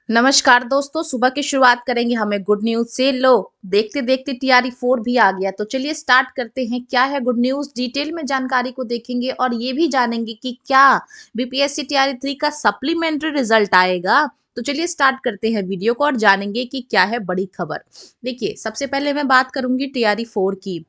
नमस्कार दोस्तों, सुबह की शुरुआत करेंगे हमें गुड न्यूज से। लो, देखते देखते टीआरई 4 भी आ गया। तो चलिए स्टार्ट करते हैं। क्या है गुड न्यूज, डिटेल में जानकारी को देखेंगे और ये भी जानेंगे कि क्या बीपीएससी टीआरई 3 का सप्लीमेंट्री रिजल्ट आएगा। तो चलिए स्टार्ट करते हैं वीडियो को और जानेंगे कि क्या है बड़ी खबर। देखिए, सबसे पहले मैं बात करूंगी टीआरई 4 की।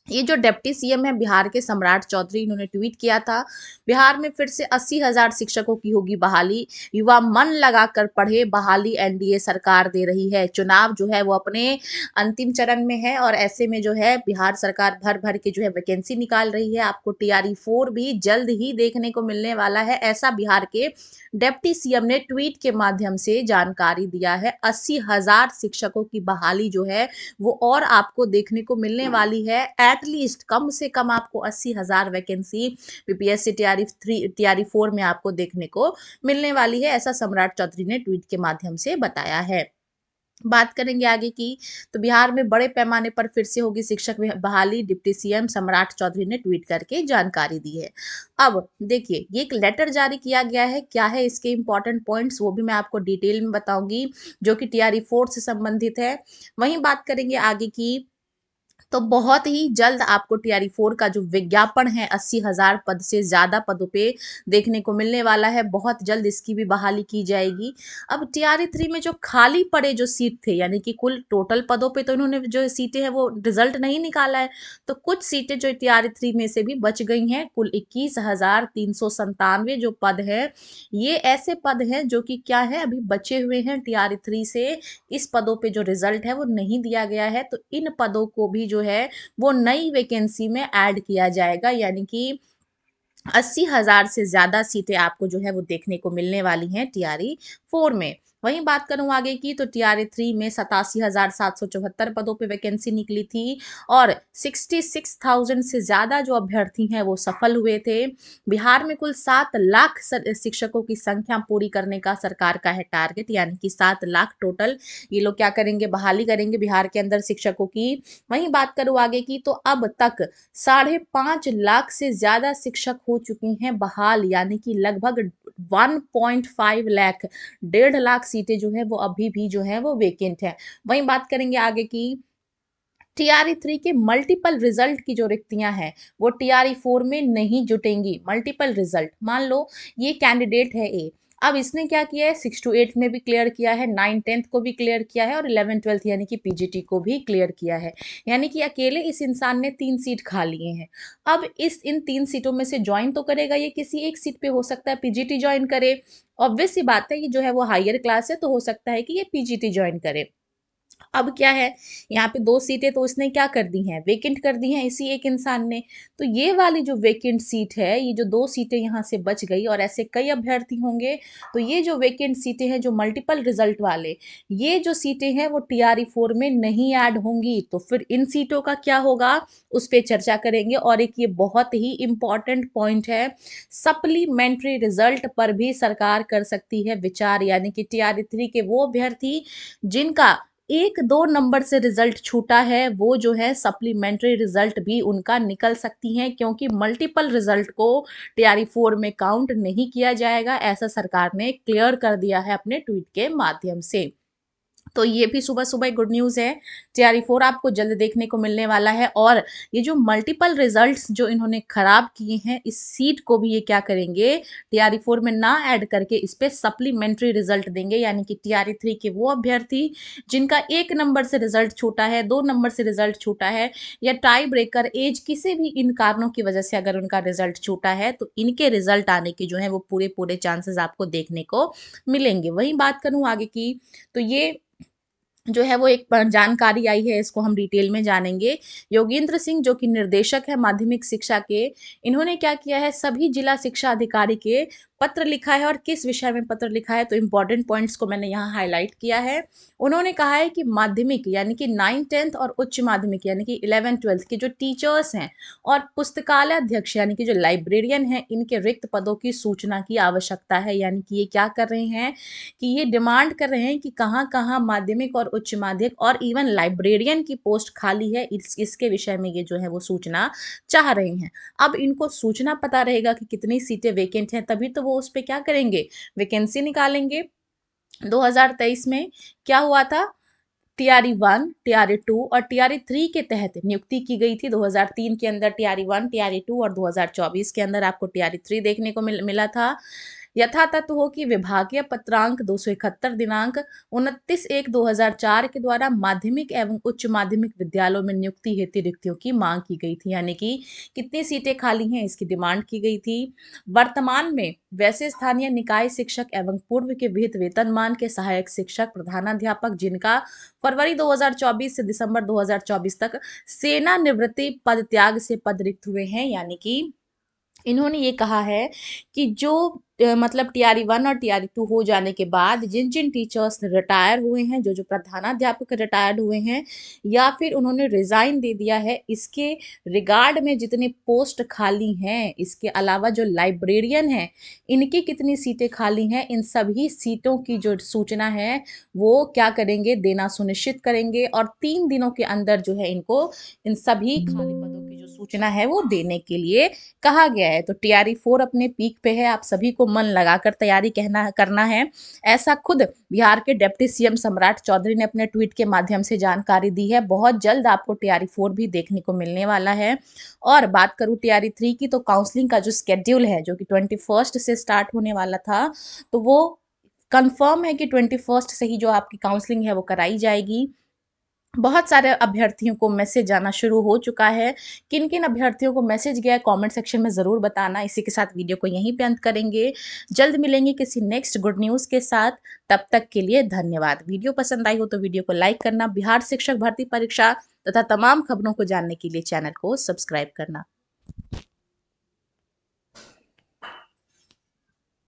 ये जो डिप्टी सीएम है बिहार के, सम्राट चौधरी, इन्होंने ट्वीट किया था, बिहार में फिर से 80,000 शिक्षकों की होगी बहाली। युवा मन लगाकर पढ़े, बहाली एनडीए सरकार दे रही है। चुनाव जो है वो अपने अंतिम चरण में है और ऐसे में जो है बिहार सरकार भर भर के जो है वैकेंसी निकाल रही है। आपको टीआरई 4 भी जल्द ही देखने को मिलने वाला है, ऐसा बिहार के डिप्टी सीएम ने ट्वीट के माध्यम से जानकारी दिया है। 80,000 शिक्षकों की बहाली जो है वो और आपको देखने को मिलने वाली है। एटलीस्ट कम से कम आपको 80,000 वैकेंसी बीपीएससी टीआरई 4 में आपको देखने को मिलने वाली है, ऐसा सम्राट चौधरी ने ट्वीट के माध्यम से बताया है। बात करेंगे आगे की, तो बिहार में बड़े पैमाने पर फिर से होगी शिक्षक बहाली, डिप्टी सीएम सम्राट चौधरी ने ट्वीट करके जानकारी दी है। अब देखिए, ये एक लेटर जारी किया गया है। क्या है इसके इंपॉर्टेंट पॉइंट्स, वो भी मैं आपको डिटेल में बताऊंगी, जो कि टीआरई 4 से संबंधित है। वहीं बात करेंगे आगे की, तो बहुत ही जल्द आपको टीआरई 4 का जो विज्ञापन है 80,000 पद से ज्यादा पदों पे देखने को मिलने वाला है। बहुत जल्द इसकी भी बहाली की जाएगी। अब टीआरई 3 में जो खाली पड़े जो सीट थे, यानी कि कुल टोटल पदों पे तो इन्होंने जो सीटें हैं वो रिजल्ट नहीं निकाला है, तो कुछ सीटें जो टीआरई 3 में से भी बच गई हैं। कुल 21,397 जो पद है, ये ऐसे पद हैं जो कि क्या है, अभी बचे हुए हैं टीआरई 3 से। इस पदों पे जो रिजल्ट है वो नहीं दिया गया है, तो इन पदों को भी जो है वो नई वैकेंसी में ऐड किया जाएगा। यानी कि 80,000 से ज्यादा सीटें आपको जो है वो देखने को मिलने वाली हैं टीआरई 4 में। वहीं बात करूं आगे की, तो टीआरई 3 में 87,774 पदों पे वैकेंसी निकली थी और 66,000 से ज्यादा जो अभ्यर्थी हैं वो सफल हुए थे। बिहार में कुल 7 लाख शिक्षकों की संख्या पूरी करने का सरकार का है टारगेट, यानी कि 7 लाख टोटल ये लोग क्या करेंगे, बहाली करेंगे बिहार के अंदर शिक्षकों की। वहीं बात करूं आगे की, तो अब तक 5.5 लाख से ज्यादा शिक्षक हो चुके हैं बहाल, यानी कि लगभग 1.5 लाख, 1.5 लाख सीटें जो है वो अभी भी जो है वो वेकेंट है। वहीं बात करेंगे आगे की, टीआरई 3 के मल्टीपल रिजल्ट की जो रिक्तियां हैं वो टीआरई 4 में नहीं जुटेंगी। मल्टीपल रिजल्ट, मान लो ये कैंडिडेट है ए, अब इसने क्या किया है, 6 to 8 में भी क्लियर किया है, 9 10th को भी क्लियर किया है और 11 12th यानी कि पीजीटी को भी क्लियर किया है। यानी कि अकेले इस इंसान ने 3 सीट खा लिए हैं। अब इस इन 3 सीटों में से ज्वाइन तो करेगा ये, किसी एक सीट पे हो सकता है पीजीटी ज्वाइन करे। ऑब्वियस सी बात है, ये जो है वो हायर क्लास है, तो हो सकता है कि ये पीजीटी ज्वाइन करे। अब क्या है, यहाँ पे 2 सीटें तो इसने क्या कर दी हैं, वेकेंट कर दी हैं इसी एक इंसान ने। तो ये वाली जो वेकेंट सीट है, ये जो 2 सीटें यहाँ से बच गई और ऐसे कई अभ्यर्थी होंगे, तो ये जो वेकेंट सीटें हैं जो मल्टीपल रिजल्ट वाले, ये जो सीटें हैं वो टीआरई 4 में नहीं ऐड होंगी। तो फिर इन सीटों का क्या होगा, उस पर चर्चा करेंगे। और एक ये बहुत ही इंपॉर्टेंट पॉइंट है, सप्लीमेंट्री रिजल्ट पर भी सरकार कर सकती है विचार। यानी कि टीआरई 3 के वो अभ्यर्थी जिनका 1-2 नंबर से रिजल्ट छूटा है, वो जो है सप्लीमेंट्री रिजल्ट भी उनका निकल सकती हैं, क्योंकि मल्टीपल रिजल्ट को टीआरई 4 में काउंट नहीं किया जाएगा, ऐसा सरकार ने क्लियर कर दिया है अपने ट्वीट के माध्यम से। तो ये भी सुबह सुबह गुड न्यूज़ है। टीआरई 4 आपको जल्द देखने को मिलने वाला है। और ये जो मल्टीपल रिजल्ट्स जो इन्होंने खराब किए हैं, इस सीट को भी ये क्या करेंगे, टीआरई 4 में ना ऐड करके इस पे सप्लीमेंट्री रिजल्ट देंगे। यानी कि टीआरई 3 के वो अभ्यर्थी जिनका 1 नंबर से रिजल्ट छूटा है, 2 नंबर से रिजल्ट छूटा है, या टाई ब्रेकर एज, किसी भी इन कारणों की वजह से अगर उनका रिजल्ट छूटा है, तो इनके रिजल्ट आने के जो है वो पूरे पूरे चांसेस आपको देखने को मिलेंगे। वहीं बात करूं आगे की, तो ये जो है वो एक जानकारी आई है, इसको हम डिटेल में जानेंगे। योगेंद्र सिंह जो कि निर्देशक है माध्यमिक शिक्षा के, इन्होंने क्या किया है, सभी जिला शिक्षा अधिकारी के पत्र लिखा है। और किस विषय में पत्र लिखा है, तो इंपॉर्टेंट पॉइंट्स को मैंने यहाँ हाईलाइट किया है। उन्होंने कहा है कि माध्यमिक यानी कि 9 10th और उच्च माध्यमिक यानी कि 11 12th के जो टीचर्स हैं और पुस्तकालय अध्यक्ष यानी कि जो लाइब्रेरियन हैं, इनके रिक्त पदों की सूचना की आवश्यकता है। यानी कि ये क्या कर रहे हैं, कि ये डिमांड कर रहे हैं कि कहाँ कहाँ माध्यमिक और उच्च माध्यमिक और इवन लाइब्रेरियन की पोस्ट खाली है, इसके विषय में ये जो है वो सूचना चाह रहे हैं। अब इनको सूचना पता रहेगा कि कितनी सीटें वेकेंट हैं, तभी तो वो उस पर क्या करेंगे, वैकेंसी निकालेंगे। 2023 में क्या हुआ था, टीआरई 1, टीआरई 2 और टीआरई 3 के तहत नियुक्ति की गई थी। 2003 के अंदर टीआरई 1, टीआरई 2 और 2024 के अंदर आपको टीआरई 3 देखने को मिला था। यथातथ हो कि विभागीय पत्रांक 271 दिनांक 29/1/2004 के द्वारा माध्यमिक एवं उच्च माध्यमिक विद्यालयों में नियुक्ति हेतु रिक्तियों की मांग की गई थी, यानी कि कितनी सीटें खाली हैं इसकी डिमांड की गई थी। वर्तमान में वैसे स्थानीय निकाय शिक्षक एवं पूर्व के विहित वेतनमान के सहायक शिक्षक प्रधानाध्यापक जिनका फरवरी 2024 से दिसंबर 2024 तक सेनानिवृत्ति पद त्याग से पद रिक्त हुए हैं, यानी कि इन्होंने ये कहा है कि जो मतलब टीआरई 1 और टीआरई 2 हो जाने के बाद जिन जिन टीचर्स रिटायर हुए हैं, जो जो प्रधानाध्यापक रिटायर्ड हुए हैं या फिर उन्होंने रिजाइन दे दिया है, इसके रिगार्ड में जितने पोस्ट खाली हैं, इसके अलावा जो लाइब्रेरियन हैं इनकी कितनी सीटें खाली हैं, इन सभी सीटों की जो सूचना है वो क्या करेंगे, देना सुनिश्चित करेंगे और 3 दिनों के अंदर जो है इनको इन सभी खाली पदों की जो सूचना है वो देने के लिए कहा गया है। तो टीआरई 4 अपने पीक पे है, आप सभी को मन लगाकर तैयारी करना है। ऐसा खुद बिहार के डिप्टी सीएम सम्राट चौधरी ने अपने ट्वीट के माध्यम से जानकारी दी है। बहुत जल्द आपको टीआरई 4 भी देखने को मिलने वाला है। और बात करूं टीआरई 3 की, तो काउंसलिंग का जो स्केड्यूल है जो कि 21 से स्टार्ट होने वाला था, तो वो कंफर्म है कि 21 से ही जो आपकी काउंसलिंग है वो कराई जाएगी। बहुत सारे अभ्यर्थियों को मैसेज आना शुरू हो चुका है। किन किन अभ्यर्थियों को मैसेज गया है कमेंट सेक्शन में ज़रूर बताना। इसी के साथ वीडियो को यहीं पे अंत करेंगे। जल्द मिलेंगे किसी नेक्स्ट गुड न्यूज़ के साथ। तब तक के लिए धन्यवाद। वीडियो पसंद आई हो तो वीडियो को लाइक करना, बिहार शिक्षक भर्ती परीक्षा तथा तमाम खबरों को जानने के लिए चैनल को सब्सक्राइब करना।